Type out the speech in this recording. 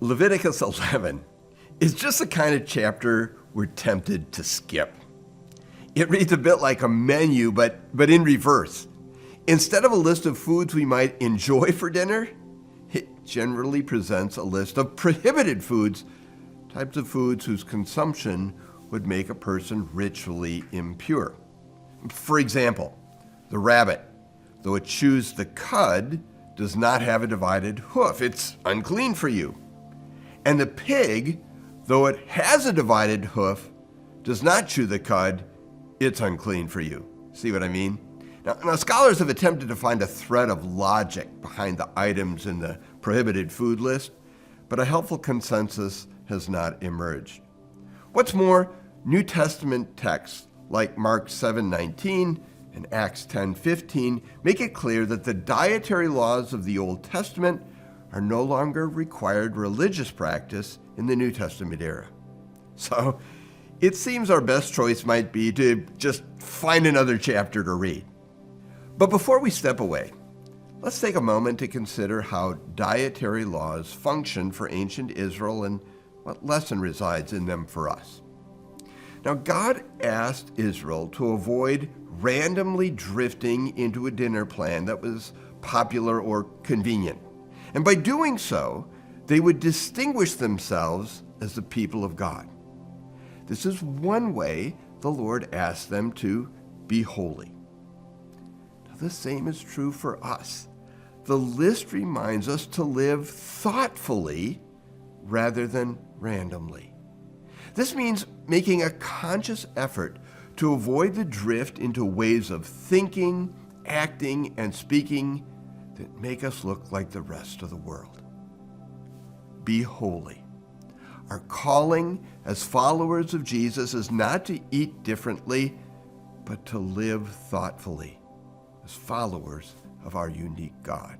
Leviticus 11 is just the kind of chapter we're tempted to skip. It reads a bit like a menu, but in reverse. Instead of a list of foods we might enjoy for dinner, it generally presents a list of prohibited foods, types of foods whose consumption would make a person ritually impure. For example, the rabbit, though it chews the cud, does not have a divided hoof. It's unclean for you. And the pig, though it has a divided hoof, does not chew the cud. It's unclean for you. See what I mean? Now, scholars have attempted to find a thread of logic behind the items in the prohibited food list, but a helpful consensus has not emerged. What's more, New Testament texts like Mark 7:19 and Acts 10:15 make it clear that the dietary laws of the Old Testament are no longer required religious practice in the New Testament era. So it seems our best choice might be to just find another chapter to read. But before we step away, let's take a moment to consider how dietary laws function for ancient Israel and what lesson resides in them for us. Now, God asked Israel to avoid randomly drifting into a dinner plan that was popular or convenient. And by doing so, they would distinguish themselves as the people of God. This is one way the Lord asked them to be holy. Now, the same is true for us. The list reminds us to live thoughtfully rather than randomly. This means making a conscious effort to avoid the drift into ways of thinking, acting, and speaking that make us look like the rest of the world. Be holy. Our calling as followers of Jesus is not to eat differently, but to live thoughtfully as followers of our unique God.